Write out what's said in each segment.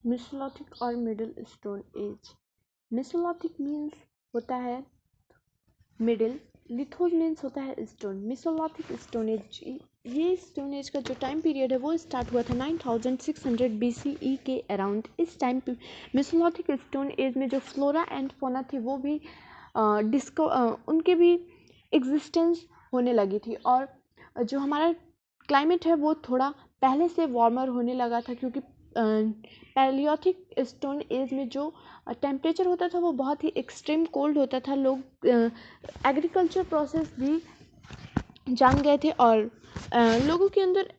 Mesolithic और middle stone age. Mesolithic means होता है मिडिल, लिथोज मीन्स होता है स्टोन। मेसोलिथिक स्टोन एज, ये स्टोन एज का जो टाइम पीरियड है वो स्टार्ट हुआ था 9600 BCE के अराउंड। इस टाइम पे मेसोलिथिक स्टोन एज में जो फ्लोरा एंड फौना थी वो भी उनके भी एग्जिस्टेंस होने लगी थी, और जो हमारा क्लाइमेट है वो थोड़ा पहले से वार्मर होने लगा था, क्योंकि पैलियोथिक स्टोन एज में जो टेम्परेचर होता था वो बहुत ही एक्सट्रीम कोल्ड होता था। लोग एग्रीकल्चर प्रोसेस भी जान गए थे, और लोगों के अंदर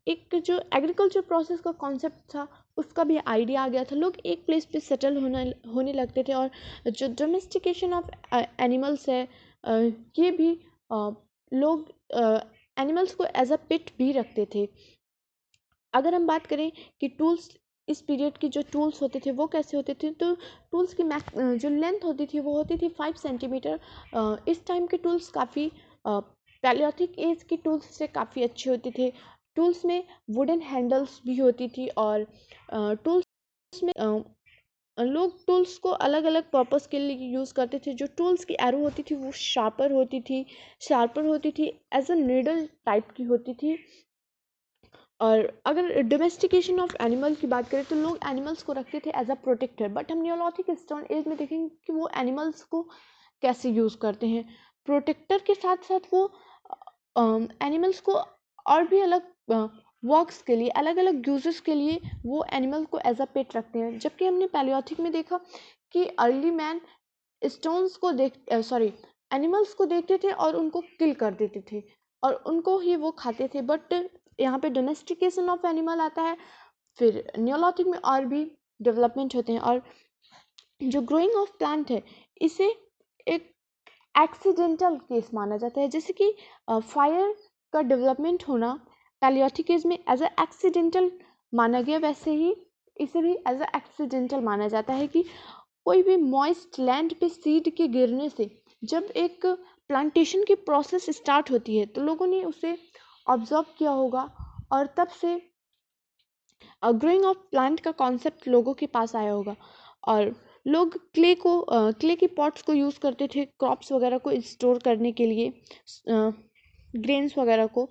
एक जो एग्रीकल्चर प्रोसेस का कॉन्सेप्ट था उसका भी आइडिया आ गया था। लोग एक प्लेस पे सेटल होने लगते थे, और जो डोमेस्टिकेशन ऑफ एनिमल्स है, ये भी लोग एनिमल्स को एज अ पेट भी रखते थे। अगर हम बात करें कि टूल्स, इस पीरियड की जो टूल्स होते थे वो कैसे होते थे, तो टूल्स की जो लेंथ होती थी वो होती थी 5 सेंटीमीटर। इस टाइम के टूल्स काफ़ी पैलियोथिक एज की टूल्स से काफ़ी अच्छे होते थे। टूल्स में वुडन हैंडल्स भी होती थी, और टूल्स में लोग टूल्स को अलग अलग पर्पस के लिए यूज़ करते थे। जो टूल्स की एरो होती थी वो शार्पर होती थी, एज अ नीडल टाइप की होती थी। और अगर डोमेस्टिकेशन ऑफ एनिमल की बात करें तो लोग एनिमल्स को रखते थे एज अ प्रोटेक्टर, बट हम नियोलिथिक स्टोन एज में देखेंगे कि वो एनिमल्स को कैसे यूज़ करते हैं। प्रोटेक्टर के साथ साथ वो एनिमल्स को और भी अलग वर्क्स के लिए, अलग अलग यूजेस के लिए वो एनिमल को एज अ पेट रखते हैं। जबकि हमने पैलियोथिक में देखा कि अर्ली मैन स्टोन्स को एनिमल्स को देखते थे और उनको किल कर देते थे और उनको ही वो खाते थे। बट यहाँ पे डोमेस्टिकेशन ऑफ एनिमल आता है, फिर नियोलिथिक में और भी डेवलपमेंट होते हैं। और जो ग्रोइंग ऑफ प्लांट है इसे एक एक्सीडेंटल केस माना जाता है, जैसे कि फायर का डेवलपमेंट होना पैलियोथिक एज में एज अ एक्सीडेंटल माना गया, वैसे ही इसे भी एज अ एक्सीडेंटल माना जाता है कि कोई भी मॉइस्ट लैंड पे सीड के गिरने से जब एक प्लांटेशन की प्रोसेस स्टार्ट होती है तो लोगों ने उसे ऑब्जर्व किया होगा, और तब से ग्रोइंग ऑफ प्लांट का कॉन्सेप्ट लोगों के पास आया होगा। और लोग क्ले की पॉट्स को यूज़ करते थे क्रॉप्स वगैरह को स्टोर करने के लिए, ग्रेन्स वगैरह को।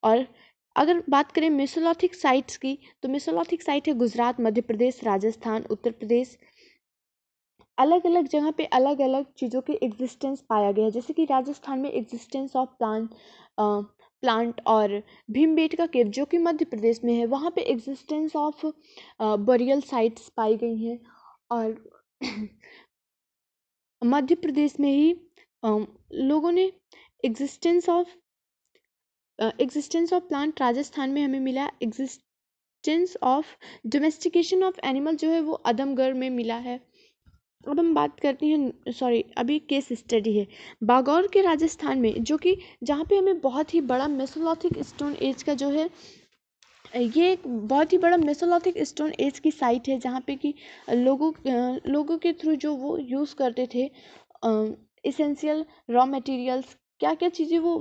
और अगर बात करें मेसोलिथिक साइट्स की, तो मेसोलिथिक साइट है गुजरात, मध्य प्रदेश, राजस्थान, उत्तर प्रदेश। अलग अलग जगह पे अलग अलग चीज़ों की एग्जिस्टेंस पाया गया है, जैसे कि राजस्थान में एग्जिस्टेंस ऑफ प्लांट, और भीमबेटका केव जो कि मध्य प्रदेश में है वहाँ पे एग्जिस्टेंस ऑफ बरियल साइट्स पाई गई हैं। और मध्य प्रदेश में ही लोगों ने एग्जिस्टेंस ऑफ प्लांट, राजस्थान में हमें मिला existence of domestication of animal जो है वो अदमगढ़ में मिला है। अब हम बात करते हैं, अभी केस स्टडी है बागौर के राजस्थान में, जो कि जहाँ पे हमें बहुत ही बड़ा मेसोलिथिक स्टोन एज का जो है, ये एक बहुत ही बड़ा मेसोलिथिक स्टोन एज की साइट है, जहाँ पे कि लोगों के थ्रू जो वो यूज़ करते थे इसेंशियल रॉ मटेरियल्स, क्या क्या चीज़ें वो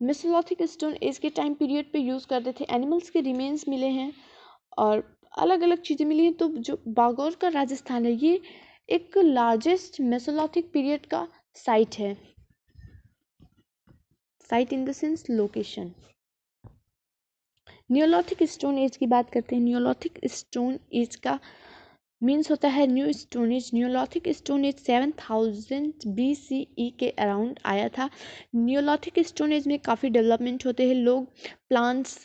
मेसोलिथिक स्टोन एज के टाइम पीरियड पे यूज़ करते थे। एनिमल्स के रिमेन्स मिले हैं और अलग अलग चीज़ें मिली हैं। तो जो बागौर का राजस्थान है ये एक लार्जेस्ट मेसोलिथिक पीरियड का साइट है। Site in the sense location. Neolithic stone age की बात करते हैं। नियोलिथिक स्टोन एज का मीन्स होता है new stone age. Neolithic stone age 7000 BCE के अराउंड आया था। नियोलिथिक स्टोन एज में काफ़ी डेवलपमेंट होते हैं। लोग प्लांट्स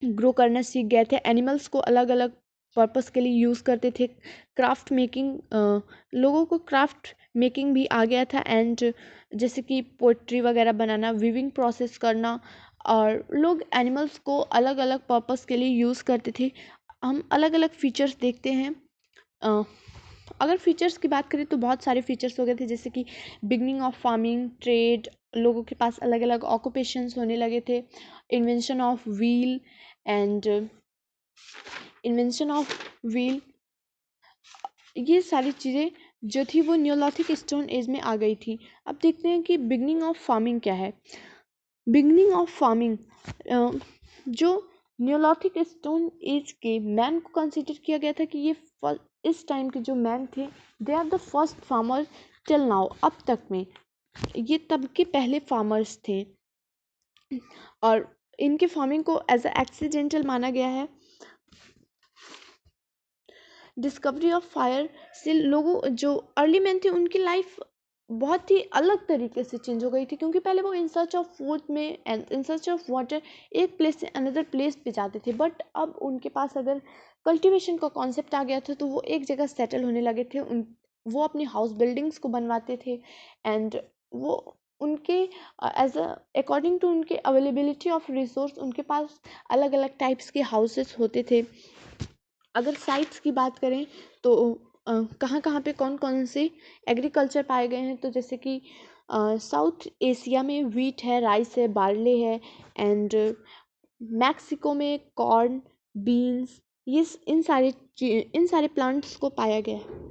ग्रो करना सीख गए थे, एनिमल्स को अलग अलग पर्पस के लिए यूज़ करते थे। क्राफ्ट मेकिंग, लोगों को क्राफ्ट मेकिंग भी आ गया था, एंड जैसे कि पोइट्री वगैरह बनाना, वीविंग प्रोसेस करना, और लोग एनिमल्स को अलग अलग पर्पस के लिए यूज़ करते थे। हम अलग अलग फीचर्स देखते हैं। अगर फीचर्स की बात करें तो बहुत सारे फीचर्स हो गए थे, जैसे कि बिगनिंग ऑफ फार्मिंग, ट्रेड, लोगों के पास अलग अलग ऑक्यूपेशंस होने लगे थे, इन्वेंशन ऑफ व्हील एंड ये सारी चीज़ें जो थी वो नियोलिथिक स्टोन एज में आ गई थी। अब देखते हैं कि बिगनिंग ऑफ फार्मिंग क्या है। बिगनिंग ऑफ फार्मिंग जो न्योलिथिक स्टोन एज के मैन को कंसिडर किया गया था कि ये इस टाइम के जो मैन थे they are the first farmer till now, अब तक में ये तब के पहले फार्मर्स थे और इनके फार्मिंग को एज अ एक्सीडेंटल माना गया है। डिस्कवरी ऑफ फायर से लोगों जो अर्ली मैन थे उनकी लाइफ बहुत ही अलग तरीके से चेंज हो गई थी, क्योंकि पहले वो इन सर्च ऑफ फूड में and in search of water एक प्लेस से अनदर प्लेस पे जाते थे, बट अब उनके पास अगर कल्टीवेशन का कॉन्सेप्ट आ गया था तो वो एक जगह सेटल होने लगे थे। वो अपनी हाउस बिल्डिंग्स को बनवाते थे एंड वो उनके एज अ अकॉर्डिंग टू उनके अवेलेबिलिटी ऑफ रिसोर्स उनके पास अलग अलग टाइप्स के हाउसेस होते थे। अगर साइट्स की बात करें तो कहाँ कहाँ पे कौन कौन से एग्रीकल्चर पाए गए हैं, तो जैसे कि साउथ एशिया में व्हीट है, राइस है, बार्ले है एंड मैक्सिको में कॉर्न, बीन्स, ये इन सारे प्लांट्स को पाया गया है।